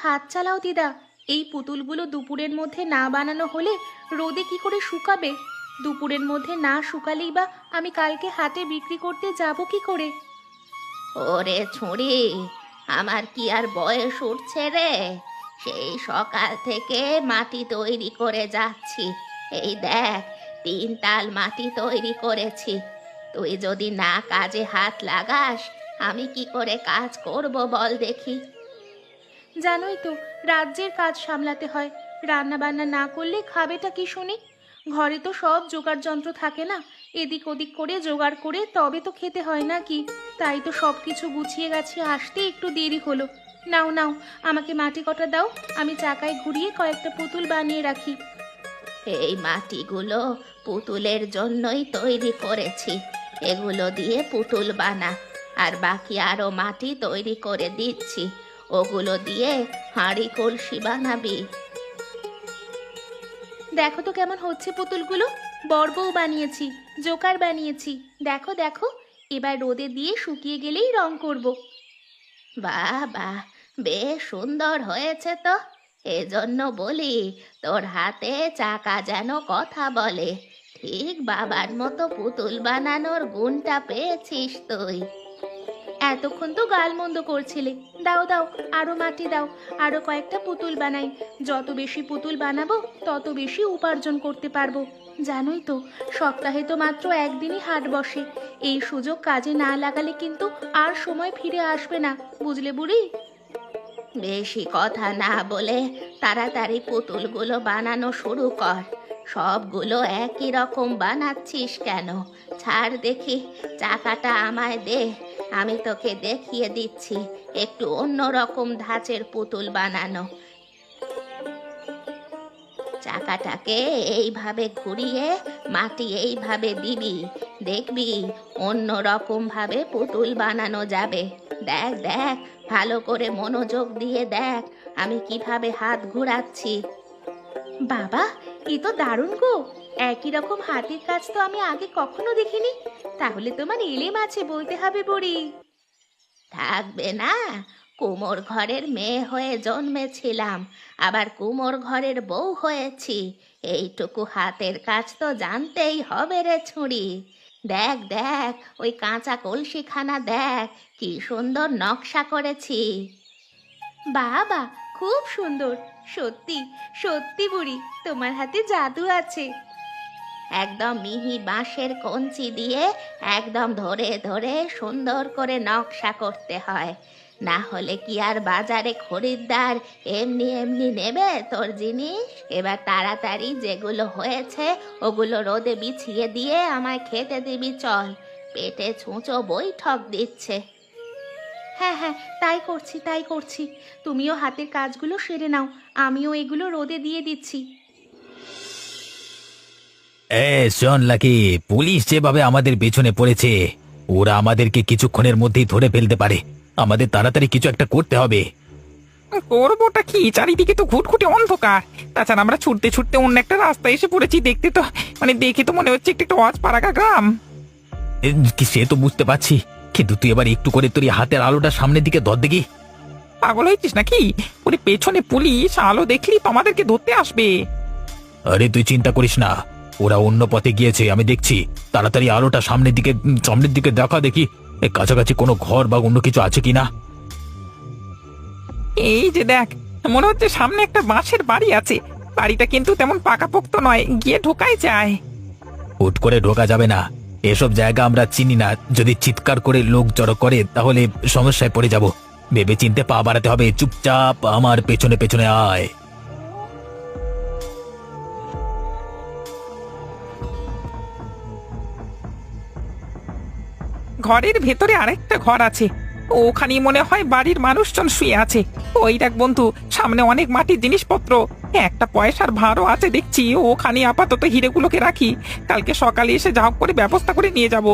হাত চালাও দিদা। এই পুতুলগুলো দুপুরের মধ্যে না বানানো হলে রোদে কি করে শুকাবে? দুপুরের মধ্যে না শুকালেই বা আমি কালকে হাটে বিক্রি করতে যাব কি করে? ওরে ছুঁড়ি, আমার কি আর বয়স উঠছে রে? সেই সকাল থেকে মাটি তৈরি করে যাচ্ছি। এই দেখ, 3 তাল মাটি তৈরি করেছি। তুই যদি না কাজে হাত লাগাস, আমি কি করে কাজ করব বল দেখি। জানোই তো, রাজ্যের কাজ সামলাতে হয়। রান্না বান্না না করলে খাবেটা কি শুনি? ঘরে তো সব জোগাড় যন্ত্র থাকে না, এদিক ওদিক করে জোগাড় করে তবে তো খেতে হয় নাকি? তাই তো সব কিছু গুছিয়ে গাছিয়ে আসতে একটু দেরি হলো। নাও নাও, আমাকে মাটি কটা দাও, আমি চাকায় ঘুরিয়ে কয়েকটা পুতুল বানিয়ে রাখি। এই মাটিগুলো পুতুলের জন্যই তৈরি করেছি। এগুলো দিয়ে পুতুল বানা। আর বাকি আরো মাটি তৈরি করে দিচ্ছি, ওগুলো দিয়ে হাঁড়ি কলসি বানাবি। দেখো তো কেমন হচ্ছে পুতুলগুলো। বড় বানিয়েছি, জোকার বানিয়েছি। দেখো দেখো, এবার রোদে দিয়ে শুকিয়ে গেলেই রং করব। বাহ বাহ, বেশ সুন্দর হয়েছে তো। এজন্য বলি, তোর হাতে চাকা যেন কথা বলে। ঠিক বাবার মতো পুতুল বানানোর গুণটা পেয়েছিস তুই। এতক্ষণ তো গালমন্দ করছিলে। দাও দাও, আরো মাটি দাও, আরো কয়েকটা পুতুল বানাই। যত বেশি পুতুল বানাবো তত বেশি উপার্জন করতে পারবো। জানোই তো, সপ্তাহে তো মাত্র একদিনই হাট বসে। এই সুযোগ কাজে না লাগালে কিন্তু আর সময় ফিরে আসবে না, বুঝলে বুড়ি? বেশি কথা না বলে তাড়াতাড়ি পুতুলগুলো বানানো শুরু কর। সবগুলো একই রকম বানাচ্ছিস কেন? ছাড় দেখি, চাকাটা আমায় দে, আমি তোকে দেখিয়ে দিচ্ছি একটু অন্য রকম ধাঁচের পুতুল বানানো। চাকাটাকে এইভাবে ঘুরিয়ে মাটি এইভাবে দিবি, দেখবি অন্য রকম ভাবে পুতুল বানানো যাবে। দেখ দেখ, ভালো করে মনোযোগ দিয়ে দেখ আমি কিভাবে হাত ঘোরাচ্ছি। বাবা, এ তো দারুণ গো! একই রকম হাতের কাজ তো আমি আগে কখনো দেখিনি। তাহলে তোমার এলেম আছে বলতে হবে বুড়ি। থাকবে না? কুমোর ঘরের মেয়ে হয়ে জন্মেছিলাম, আবার কুমোর ঘরের বউ হয়েছি। এইটুকু হাতের কাজ তো জানতেই হবে রে ছুঁড়ি। দেখ দেখ, ওই কাঁচা কলসিখানা দেখ, কি সুন্দর নকশা করেছি। বাবা, খুব সুন্দর। সত্যি সত্যি বুড়ি, তোমার হাতে জাদু আছে। একদম মিহি বাঁশের কঞ্চি দিয়ে একদম ধরে ধরে সুন্দর করে নকশা করতে হয়, না হলে কি আর বাজারে খরিদ্দার এমনি এমনি নেবে তোর জিনিস? এবার তাড়াতাড়ি যেগুলো হয়েছে ওগুলো রোদে বিছিয়ে দিয়ে আমায় খেতে দিবি চল। পেটে ছুঁচো বৈঠক দিচ্ছে। হ্যাঁ হ্যাঁ, তাই করছি তাই করছি। তুমিও হাতের কাজগুলো সেরে নাও, আমিও এগুলো রোদে দিয়ে দিচ্ছি। শোন লাকি, পুলিশ যেভাবে আমাদের পেছনে পড়েছে, ওরা আমাদেরকে কিছুক্ষণের মধ্যেই ধরে ফেলতে পারে। আমাদের তাড়াতাড়ি কিছু একটা করতে হবে। করবোটা কি? চারিদিকে তো ঘুটঘুটে অন্ধকার। তাছাড়া আমরা ছুটতে ছুটতে অন্য একটা রাস্তায় এসে পড়েছি। দেখতে তো দেখে তো মনে হচ্ছে একটা অজপাড়াগা গ্রাম। সে তো বুঝতে পারছি, কিন্তু তুই এবার একটু করে তোর এই হাতের আলোটা সামনের দিকে ধর দেখি। পাগল হয়েছিস নাকি? ওরে পেছনে পুলিশ, আলো দেখলি তো আমাদেরকে ধরতে আসবে। আরে তুই চিন্তা করিস না, ওরা অন্য পথে গিয়েছে, আমি দেখছি। তাড়াতাড়ি আলোটা সামনের দিকে দেখা দেখি কাছাকাছি কোনো ঘর বা অন্য কিছু আছে কিনা। এই যে দেখ, মনে হচ্ছে সামনে একটা বাঁশের বাড়ি আছে। বাড়িটা কিন্তু তেমন পাকাপোক্ত নয়, গিয়ে ঢোকাই যায়। হুট করে ঢোকা যাবে না, এসব জায়গা আমরা চিনি না। যদি চিৎকার করে লোক জড়ো করে তাহলে সমস্যায় পড়ে যাব। ভেবে চিনতে পা বাড়াতে হবে। চুপচাপ আমার পেছনে পেছনে আয়। ঘরের ভেতরে আরেকটা ঘর আছে, ওখানেই মনে হয় বাড়ির মানুষজন শুয়ে আছে। ওই দেখ বন্ধু, সামনে অনেক মাটির জিনিসপত্র, একটা পয়সার ভাঁড়ও আছে দেখছি। ওখানে আপাতত হিরেগুলোকে রাখি, কালকে সকালে এসে যা হোক করে ব্যবস্থা করে নিয়ে যাব।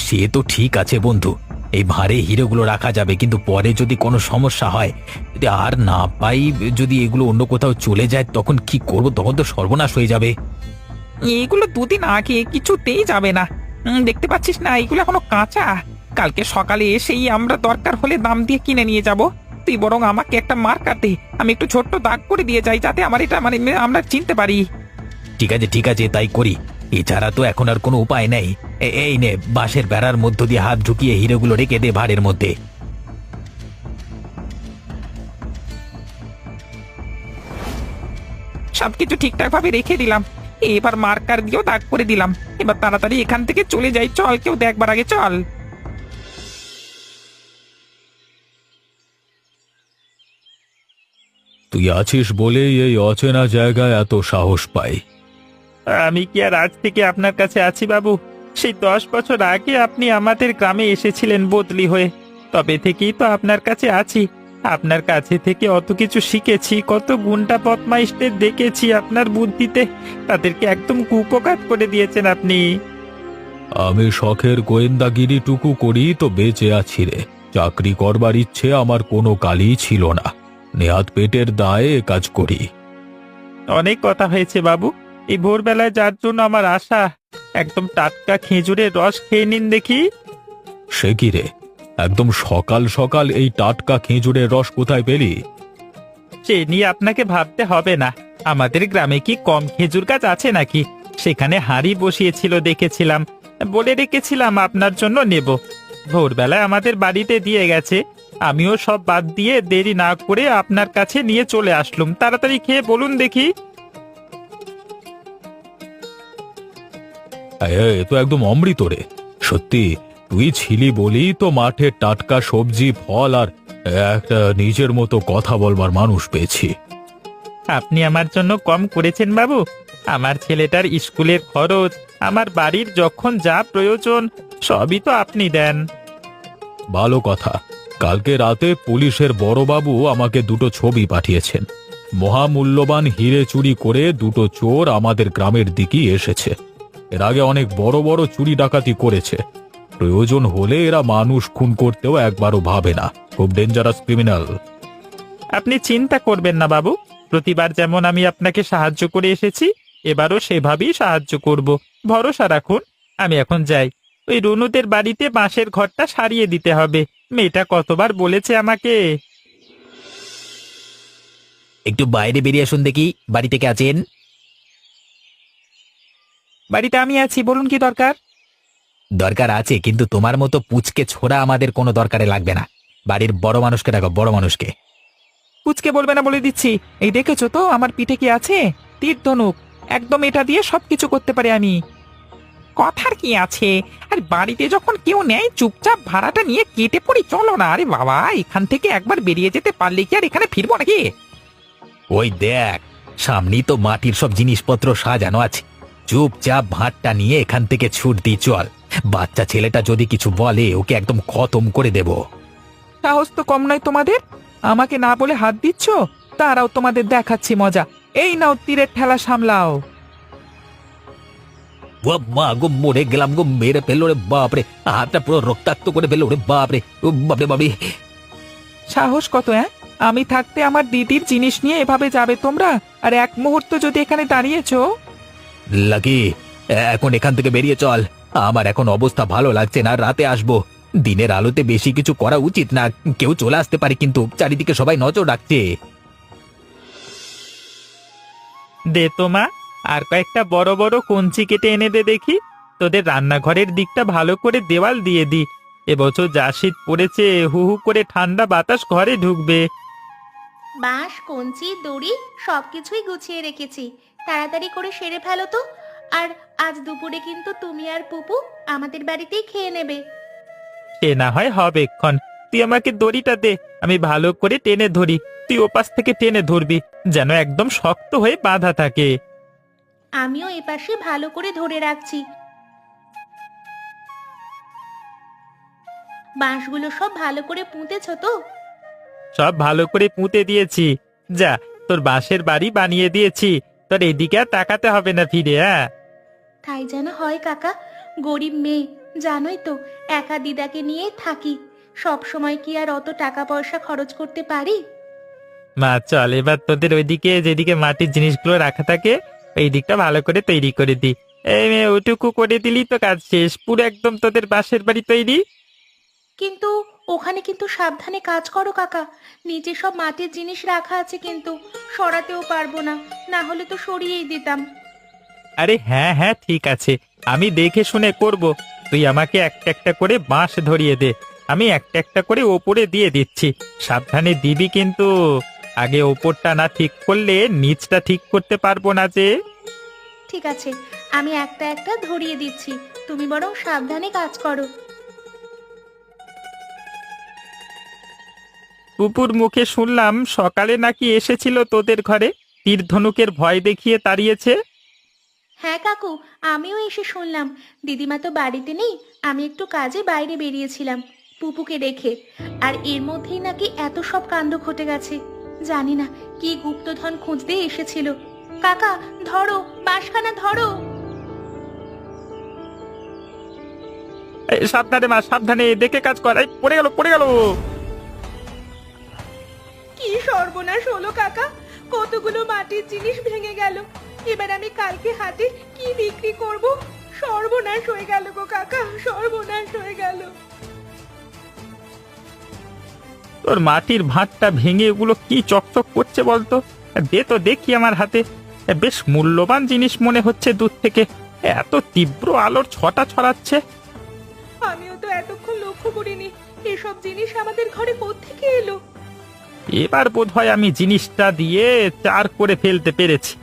সে তো ঠিক আছে বন্ধু, এই ভাঁড়ে হিরেগুলো রাখা যাবে, কিন্তু পরে যদি কোনো সমস্যা হয়, যদি আর না পাই, যদি এগুলো অন্য কোথাও চলে যায়, তখন কি করব? তখন তো সর্বনাশ হয়ে যাবে। এইগুলো দুদিন আগে, কিছুতেই যাবে না। দেখতে পাচ্ছিস না, এইগুলো এখনো কাঁচা। কালকে সকালে এসেই আমরা দরকার হলে দাম দিয়ে কিনে নিয়ে যাব। তুই বরং আমাকে একটা মার্কার দে, আমি একটু ছোট্ট দাগ করে দিয়ে যাই, যাতে আমার এটা মানে আমরা চিনতে পারি। ঠিক আছে তাই করি। এছাড়া তো এখন আর কোনো উপায় নেই। এই নে, বাঁশের বেড়ার মধ্য দিয়ে হাত ঢুকিয়ে হিরেগুলো রেখে দে ভাঁড়ের মধ্যে। সবকিছু ঠিকঠাক ভাবে রেখে দিলাম, এবার মার্কার দিয়েও দাগ করে দিলাম। এবার তাড়াতাড়ি এখান থেকে চলে যাই, চল, কেউ দেখবার আগে চল। তুই আছিস বলেই এই অচেনা জায়গায় এত সাহস পাই। আমি কি আর আজ থেকে আপনার কাছে আছি বাবু? সেই 10 বছর আগে আপনি আমাদের গ্রামে এসেছিলেন বদলি হয়ে, তবে থেকেই তো আপনার কাছে আছি। আপনার কাছে থেকে অত কিছু শিখেছি, কত গুন্ডা বদমাইশদের দেখেছি আপনার বুদ্ধিতে, তাদেরকে একদম কুপকাত করে দিয়েছেন আপনি। আমি শখের গোয়েন্দাগিরিটুকু করি তো বেঁচে আছি রে। চাকরি করবার ইচ্ছে আমার কোনো কালই ছিল না, নেহাত পেটের দায়ে এ কাজ করি। অনেক কথা হয়েছে বাবু, এই ভোরবেলায় যার জন্য আমার আশা, একদম টাটকা খেজুরের রস খেয়ে নিন দেখি। সে কি রে, একদম সকাল সকাল এই টাটকা খেজুরের রস কোথায় পেলি? সে নিয়ে আপনাকে ভাবতে হবে না, আমাদের গ্রামে কি কম খেজুর গাছ আছে নাকি? সেখানে হাঁড়ি বসিয়েছিল দেখেছিলাম, বলে রেখেছিলাম আপনার জন্য নেব। ভোরবেলায় আমাদের বাড়িতে দিয়ে গেছে, আমিও সব বাদ দিয়ে দেরি না করে আপনার কাছে নিয়ে চলে আসলুম। তাড়াতাড়ি খেয়ে বলুন দেখি। এ তো একদম অমৃত রে। সত্যি তুই ছিলি বলি তো মাঠে টাটকা সবজি ফল আর একটা নিজের মতো কথা বলবার মানুষ পেয়েছি। আপনি আমার জন্য কম করেছেন বাবু? আমার ছেলেটার স্কুলের খরচ, আমার বাড়ির যখন যা প্রয়োজন, সবই তো আপনি দেন। ভালো কথা। কালকে রাতে পুলিশের বড়বাবু আমাকে দুটো ছবি পাঠিয়েছেন। মহামূল্যবান হিরে চুরি করে দুটো চোর আমাদের গ্রামের দিকেই এসেছে। এর আগে অনেক বড় বড় চুরি ডাকাতি করেছে। প্রয়োজন হলে এরা মানুষ খুন করতেও একবারও ভাবে না। খুব ডেঞ্জারাস ক্রিমিনাল। আপনি চিন্তা করবেন না বাবু, প্রতিবার যেমন আমি আপনাকে সাহায্য করে এসেছি, এবারও সেভাবেই সাহায্য করব। ভরসা রাখুন। আমি এখন যাই, ওই রুনুদের বাড়িতে বাঁশের ঘরটা সারিয়ে দিতে হবে। মেয়েটা কতবার বলেছে আমাকে। একটু বাইরে বেরিয়ে আসুন দেখি, বাড়ি থেকে আছেন? বাড়িতে আমি আছি, বলুন কি দরকার? দরকার আছে, কিন্তু তোমার মতো পুচকে ছোড়া আমাদের কোনো দরকারে লাগবে না। বাড়ির বড় মানুষকে ডাকো, বড় মানুষকে। পুচকে বলবে না বলে দিচ্ছি। এই দেখেছো তো আমার পিঠে কি আছে? তীর ধনুক, একদম এটা দিয়ে সবকিছু করতে পারি আমি। কথার কি আছে? আর বাড়িতে যখন কেউ নেয় চুপচাপ ভাড়াটা নিয়ে কেটে পড়ি, চলো না। আরে বাবা, এখান থেকে একবার বেরিয়ে যেতে পারলে কি আর এখানে ফিরবো নাকি? ওই দেখ, সামনেই তো মাটির সব জিনিসপত্র সাজানো আছে। চুপচাপ ভাতটা নিয়ে এখান থেকে ছুট দি চল। বাচ্চা ছেলেটা যদি কিছু বলে ওকে একদম খতম করে দেব। সাহস তো কম নয় তোমাদের, আমাকে না বলে হাত দিচ্ছ। তারাও তোমাদের দেখাচ্ছি মজা। এই নাও তীরের ঠেলা সামলাও। ও মা গো, মরে গেলাম গো, মেরে ফেললো রে বাপরে। হাতটা পুরো রক্তাক্ত করে ফেললো রে বাপরে। ও বাপরে বাপরে। সাহস কত? আমি থাকতে আমার দিদির জিনিস নিয়ে এভাবে যাবে তোমরা? আর এক মুহূর্ত যদি এখানে দাঁড়িয়েছো। লাকি, এখন এখান থেকে বেরিয়ে চল। আমার এখন অবস্থা ভালো লাগছে না, রাতে আসবো। দিনের আলোতে বেশি কিছু করা উচিত না। কেউ চলে আসতে পারে, কিন্তু চারিদিকে সবাই নজর রাখছে। দে তো মা, আর কয়েকটা বড় বড় কঞ্চি কেটে এনে দে দেখি। তোদের রান্নাঘরের দিকটা ভালো করে দেওয়াল দিয়ে দি। এবছর যা শীত পড়েছে, হু হু করে ঠান্ডা বাতাস ঘরে ঢুকবে। বাঁশ, কঞ্চি, দড়ি সবকিছুই গুছিয়ে রেখেছি, তাড়াতাড়ি করে সেরে ফেলো তো। আর আজ দুপুরে কিন্তু তুমি আর পুপু আমাদের বাড়িতেই খেয়ে নেবে। সে না হয় হবে এক্ষণ। তুই আমাকে দড়িটা দে, আমি ভালো করে টেনে ধরি। তুই ওপাশ থেকে টেনে ধরবি, যেন একদম শক্ত হয়ে বাঁধা থাকে। আমিও এপাশে ভালো করে ধরে রাখছি। বাঁশগুলো সব ভালো করে পুঁতেছো তো? সব ভালো করে পুঁতে দিয়েছি। যা, তোর বাঁশের বাড়ি বানিয়ে দিয়েছি। তোর এদিকে আর তাকাতে হবে না ফিরে। তাই যেন হয় কাকা। গরিব মেয়ে, জানোই তো, একা দিদাকে নিয়ে থাকি। সব সময় কি আর অত টাকা পয়সা খরচ করতে পারি? মা চল, এবার তোদের ওইদিকে যেদিকে মাটির জিনিসগুলো রাখা থাকে, এই দিকটা ভালো করে তৈরি করে দি। এই মেয়ে, ওটুকু করে দিলি তো কাজ শেষ। পুরো একদম তোদের বাঁশের বাড়ি তৈরি। কিন্তু ওখানে কিন্তু সাবধানে কাজ করো কাকা। নিচে সব মাটির জিনিস রাখা আছে, কিন্তু সরাতেও পারবো না, না হলে তো সরিয়েই দিতাম। আরে হ্যাঁ হ্যাঁ ঠিক আছে, আমি দেখে শুনে করব। তুই আমাকে একটা একটা করে বাঁশ ধরিয়ে দে, আমি একটা একটা করে ওপরে দিয়ে দিচ্ছি। সাবধানে দিবি কিন্তু, আগে ওপরটা না ঠিক করলে নিচটা ঠিক করতে পারবো না যে। ঠিক আছে, আমি একটা একটা ধরিয়ে দিচ্ছি, তুমি বরং সাবধানে কাজ করো। পুপুর মুখে শুনলাম সকালে নাকি এসেছিল তোদের ঘরে, তীর ধনুকের ভয় দেখিয়ে তাড়িয়েছে। হ্যাঁ কাকু, আমিও এসে শুনলাম। দিদিমা তো বাড়িতে নেই, আমি একটু কাজে বাইরে বেরিয়েছিলাম পুপুকে রেখে, আর এর মধ্যেই নাকি এত সব কাণ্ড ঘটে গেছে। জানি না কি গুপ্তধন খুঁজতে এসেছিল। কাকা ধরো, বাঁশখানা ধরো। সাবধানে মা, সাবধানে দেখে কাজ কর। এই, পড়ে গেল পড়ে গেল। কি সর্বনাশ হলো কাকা, কতগুলো মাটির জিনিস ভেঙে গেল। এবার আমি কালকে হাটে কি বিক্রি করব? সর্বনাশ হয়ে গেল গো কাকা, সর্বনাশ হয়ে গেল। তোর মাটির ভাঁটটা ভেঙে ওগুলো কি চকচক করছে বলতো? দে তো দেখি আমার হাতে। বেশ মূল্যবান জিনিস মনে হচ্ছে দূর থেকে, এত তীব্র আলোর ছটা ছড়াচ্ছে। আমিও তো এতক্ষণ লক্ষ্য করিনি, এসব জিনিস আমাদের ঘরে কোত্থেকে এলো। এবার বোধহয় আমি জিনিসটা দিয়ে চার করে ফেলতে পেরেছি।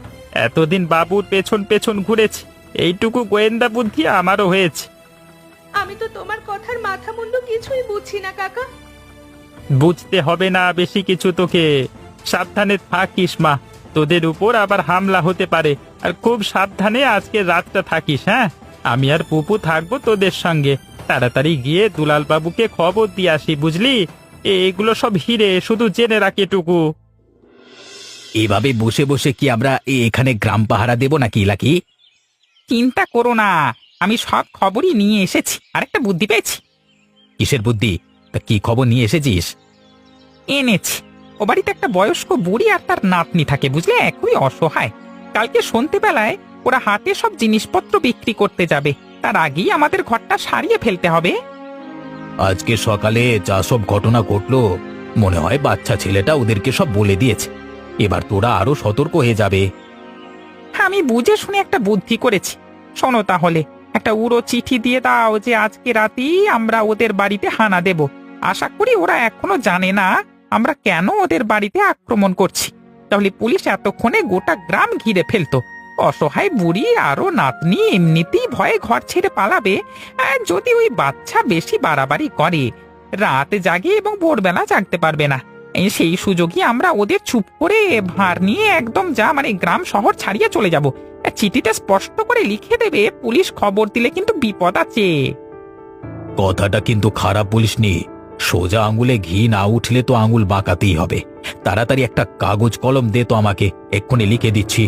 এতদিন বাবুর পেছন পেছন ঘুরেছি, এইটুকু গোয়েন্দা বুদ্ধি আমারও হয়েছে। আমি তো তোমার কথার মাথা মুন্ডু কিছুই বুঝছি না কাকা। বুঝতে হবে না বেশি কিছু তোকে, সাবধানে থাকিস মা, তোদের উপর আবার হামলা হতে পারে। আর খুব সাবধানে আজকে রাতটা থাকিস। হ্যাঁ, আমি আর পুপু থাকবো তোদের সঙ্গে। তাড়াতাড়ি গিয়ে দুলাল বাবুকে খবর দিয়ে আসি, বুঝলি? এগুলো সব হিরে, শুধু জেনে রাখ এটুকু। এভাবে বসে বসে কি আমরা এখানে গ্রাম পাহারা দেব নাকি লাকি? চিন্তা করো না, আমি সব খবরই নিয়ে এসেছি, আরেকটা বুদ্ধি পেয়েছি। কিসের বুদ্ধি? তা কি খবর নিয়ে এসেছিস? এনেছি। ও বাড়িতে একটা বয়স্ক বুড়ি আর তার নাতনি থাকে, বুঝলে, খুবই অসহায়। কালকে সন্ধ্যেবেলায় ওরা হাটে সব জিনিসপত্র বিক্রি করতে যাবে, তার আগেই আমাদের ঘরটা সারিয়ে ফেলতে হবে। আজকে সকালে যা সব ঘটনা ঘটলো, মনে হয় বাচ্চা ছেলেটা ওদেরকে সব বলে দিয়েছে। এবার তোরা আরো সতর্ক হয়ে যাবে। আমি বুঝে শুনে একটা বুদ্ধি করেছি, শোনো তাহলে। একটা উড়ো চিঠি দিয়ে দাও যে আজকে রাতেই আমরা ওদের বাড়িতে হানা দেব। আশা করি ওরা এখনো জানে না আমরা কেন ওদের বাড়িতে আক্রমণ করছি। তাহলে পুলিশ এতক্ষণে গোটা গ্রাম ঘিরে ফেলতো। অসহায় বুড়ি আরো নাতনি এমনিতেই ভয়ে ঘর ছেড়ে পালাবে। আর যদি ওই বাচ্চা বেশি বাড়াবাড়ি করে, রাত জাগে এবং ভোরবেলা জাগতে পারবে না। সেই সুযোগই আমরা ওদের চুপ করে ভাঁড় নিয়ে একদম গ্রাম শহর ছাড়িয়ে চলে যাব। চিঠিটা স্পষ্ট করে লিখে দেবে, পুলিশ খবর দিলে কিন্তু বিপদ আছে। কথাটা কিন্তু খারাপ বলিসনি। সোজা আঙুলে ঘি না উঠলে তো আঙুল বাঁকাতেই হবে। তাড়াতাড়ি একটা কাগজ কলম দে তো আমাকে, এক্ষুনি লিখে দিচ্ছি।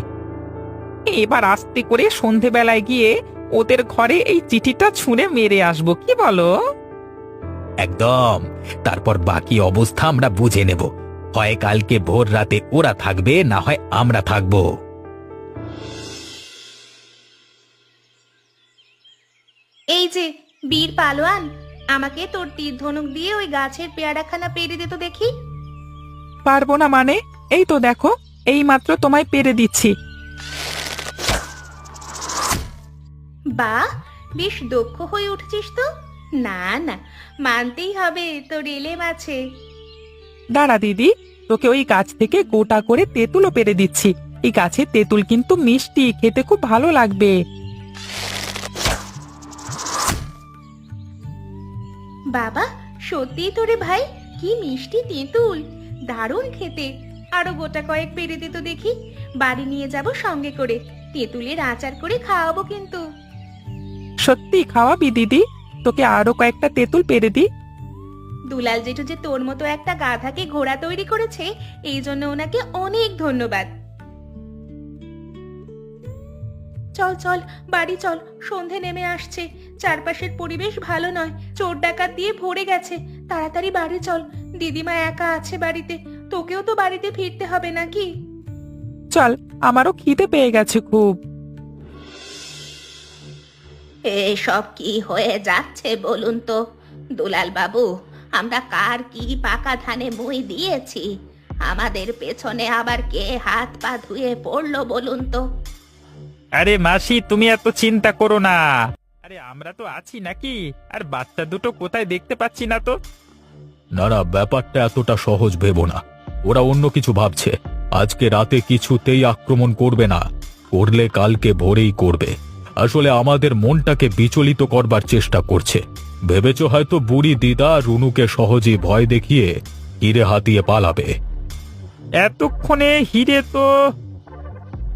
এবার আস্তে করে সন্ধেবেলায় গিয়ে ওদের ঘরে এই চিঠিটা ছুঁড়ে মেরে আসবো, কি বলো? একদম। তারপর বাকি অবস্থা আমরা বুঝে নেব। হয় কালকে ভোর রাতে ওরা থাকবে, না হয় আমরা থাকব। এই যে বীর পালোয়ান, আমাকে তোর তীর ধনুক দিয়ে ওই গাছের পেয়ারাখানা পেরে দে তো দেখি। পারবো না মানে? এই তো দেখো, এই মাত্র তোমায় পেরে দিচ্ছি। বাহ, বেশ দক্ষ হয়ে উঠছিস তো। না না, মানতেই হবে, তোর এলেম আছে। দাঁড়া দিদি, তোকে ওই গাছ থেকে গোটা করে তেঁতুলও পেরে দিচ্ছি। এই গাছের তেঁতুল কিন্তু মিষ্টি, খেতে খুব ভালো লাগবে। বাবা, সত্যিই তোরে ভাই, কি মিষ্টি তেঁতুল, দারুণ খেতে। আরো গোটা কয়েক পেরে দে তো দেখি, বাড়ি নিয়ে যাব সঙ্গে করে। তেঁতুলের আচার করে খাওয়াবো কিন্তু। সত্যি খাওয়াবি দিদি? তোকে আরো কয়েকটা তেঁতুল পেরে দি। দুলাল জেঠু যে তোর মতো একটা গাধাকে ঘোড়া তৈরি করেছে, এই জন্য ওনাকে অনেক ধন্যবাদ। চল চল, বাড়ি চল, সন্ধে নেমে আসছে। চারপাশের পরিবেশ ভালো নয়, চোর ডাকাত দিয়ে ভরে গেছে। তাড়াতাড়ি বাড়ি চল, দিদিমা একা আছে বাড়িতে, তোকেও তো বাড়িতে ফিরতে হবে নাকি? চল, আমারও খিদে পেয়ে গেছে খুব। এসব কি হয়ে যাচ্ছে বলুন তো? দুলাল বাবু, আমরা কার কি পাকা ধানে মই দিয়েছি? আমাদের পেছনে আবার কে হাত পা ধুয়ে পড়লো বলুন তো? আরে মাসি, তুমি এত চিন্তা করো না। আরে আমরা তো আছি নাকি? আর বাচ্চা দুটো কোথায় দেখতে পাচ্ছি না তো। না না, ব্যাপারটা এতটা সহজ ভেবো না। ওরা অন্য কিছু ভাবছে। আজকে রাতে কিছুতেই আক্রমণ করবে না, করলে কালকে ভোরেই করবে। আসলে আমাদের মনটাকে বিচলিত করবার চেষ্টা করছে। ভেবেছ হয়তো বুড়ি দিদা রুনুকে সহজেই ভয় দেখিয়ে হিরে হাতিয়ে পালাবে। এতক্ষণে হিরে তো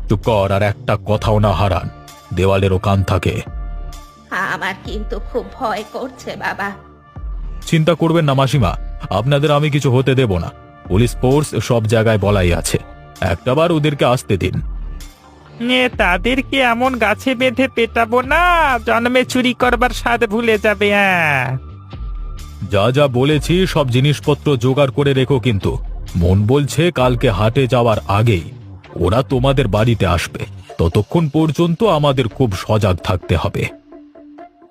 চুপ কর, আর একটা কথাও না হারান। দেওয়ালেরও কান থাকে। আমার কিন্তু খুব ভয় করছে বাবা। চিন্তা করবেন না মাসিমা, আপনাদের আমি কিছু হতে দেব না। পুলিশ ফোর্স সব জায়গায় বলাই আছে, একটাবার ওদেরকে আসতে দিন। তাদেরকে এমন গাছে বেঁধে পেটাবো না, জন্মে চুরি করবার স্বাদ ভুলে যাবে। যা যা বলেছি সব জিনিসপত্র জোগাড় করে রেখো, কিন্তু মন বলছে কালকে হাটে যাওয়ার আগেই ওরা তোমাদের বাড়িতে আসবে। ততক্ষণ পর্যন্ত আমাদের খুব সজাগ থাকতে হবে।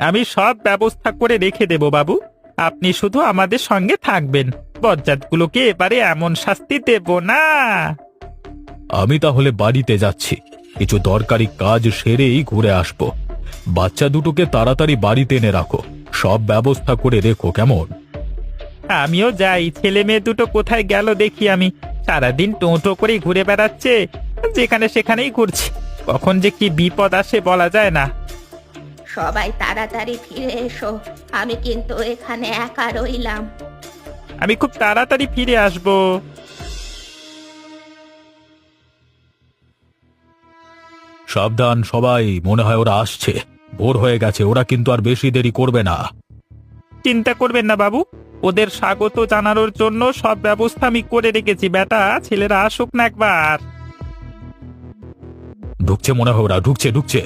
আমি সব ব্যবস্থা করে রেখে দেব বাবু, আপনি শুধু আমাদের সঙ্গে থাকবেন। বজ্জাতগুলোকে এবারে এমন শাস্তি দেব না। আমি তাহলে বাড়িতে যাচ্ছি, কিছু দরকারি কাজ সেরেই ঘুরে আসব। বাচ্চা দুটোকে তাড়াতাড়ি বাড়িতে এনে রাখো, সব ব্যবস্থা করে রেখো, কেমন? আমিও যাই, ছেলে মেয়ে দুটো কোথায় গেল দেখি। আমি সারাদিন টোটো করে ঘুরে বেড়াচ্ছে, যেখানে সেখানেই ঘুরছি। কখন যে কি বিপদ আসে বলা যায় না। সবাই তাড়াতাড়ি ফিরে এসো, আমি কিন্তু এখানে একা রইলাম। আমি খুব তাড়াতাড়ি ফিরে আসবো। সাবধান সবাই, মনে হয় ওরা আসছে। ভোর হয়ে গেছে, ওরা কিন্তু আর বেশি দেরি করবে না। চিন্তা করবেন না বাবু, ওদের স্বাগত জানানোর জন্য সব ব্যবস্থা আমি করে রেখেছি। বেটা ছেলেরা আসুক না একবার। ঢুকছে মনে হয়, ওরা ঢুকছে ঢুকছে।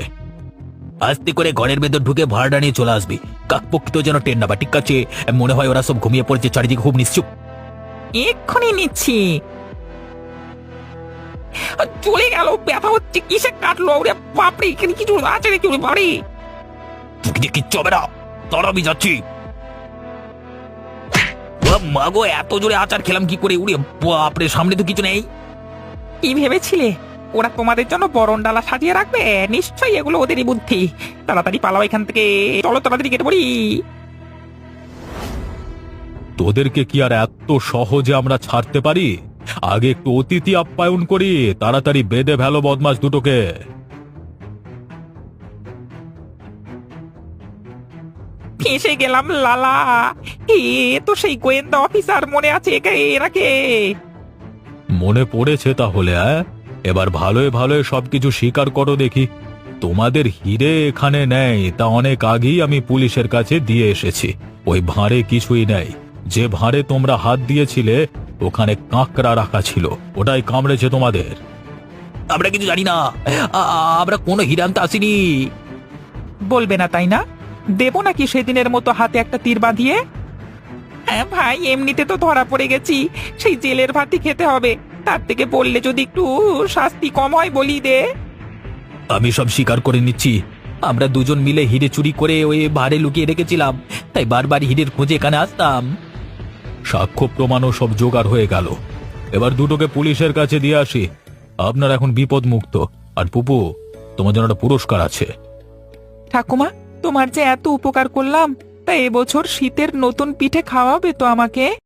আস্তে করে ঘরের ভেতর ঢুকে ভাড়া নিয়ে চলে আসবি, কাকপক্ষিত যেন টেন না বা। ঠিক আছে, মনে হয় ওরা সব ঘুমিয়ে পড়েছে, চারিদিকে খুব নিশ্চুপ। এক্ষুনি নিচ্ছি। চলে গেল, ব্যথা হচ্ছে। কিসে কাটলো? ওরে বাপরে, এখানে কিছু আছে নাকি? ওরে বাড়ি কিচ্ছু হবে না, তারা আমি যাচ্ছি। মাগো, এত জোরে আচার খেলাম কি করে? উড়ে বাপরে, সামনে তো কিছু নেই। কি ভেবেছিলে ওরা তোমাদের জন্য বরণ ডালা সাজিয়ে রাখবে? নিশ্চয়ই এগুলো ওদেরই বুদ্ধি। তাড়াতাড়ি পালাও এখান থেকে, চলো তাড়াতাড়ি কেটে পড়ি। তোদেরকে কি আর এত সহজে আমরা ছাড়তে পারি? আগে একটু অতিথি আপ্যায়ন করি। তাড়াতাড়ি বেঁধে ফেলো বদমাস দুটোকে। ফেঁসে গেলাম লালা। এ তো সেই গোয়েন্দা অফিসার, মনে আছে এনাকে? মনে পড়েছে তাহলে? এবার ভালোই ভালোই সবকিছু স্বীকার করো দেখি। তোমাদের হিরে এখানে নেই, তা অনেক আগেই আমি পুলিশের কাছে দিয়ে এসেছি। ওই ভাঁড়ে কিছুই নেই। যে ভাঁড়ে তোমরা হাত দিয়েছিলে ওখানে কাঁকড়া রাখা ছিল, ওটাই কামড়েছে তোমাদের। আমরা কিছু জানি না, আমরা কোনো হিরে আনতে আসিনি। বলবে না তাই না? দেবো নাকি সেদিনের মতো হাতে একটা তীর বাঁধিয়ে? হ্যাঁ ভাই, এমনিতে তো ধরা পড়ে গেছি, সেই জেলের ভাতই খেতে হবে। তার থেকে বললে যদি একটু শাস্তি কম হয়, বলি দে। আমি সব স্বীকার করে নিচ্ছি। আমরা দুজন মিলে হিরে চুরি করে ওই ভাঁড়ে লুকিয়ে রেখেছিলাম, তাই বারবার হিরের খোঁজে এখানে আসতাম। সাক্ষ্য প্রমাণও সব জোগাড় হয়ে গেল। এবার দুটোকে পুলিশের কাছে দিয়ে আসি। আপনার এখন বিপদ মুক্ত। আর পুপু, তোমার জন্য একটা পুরস্কার আছে। ঠাকুমা, তোমার যে এত উপকার করলাম, তা এবছর শীতের নতুন পিঠে খাওয়াবে তো আমাকে?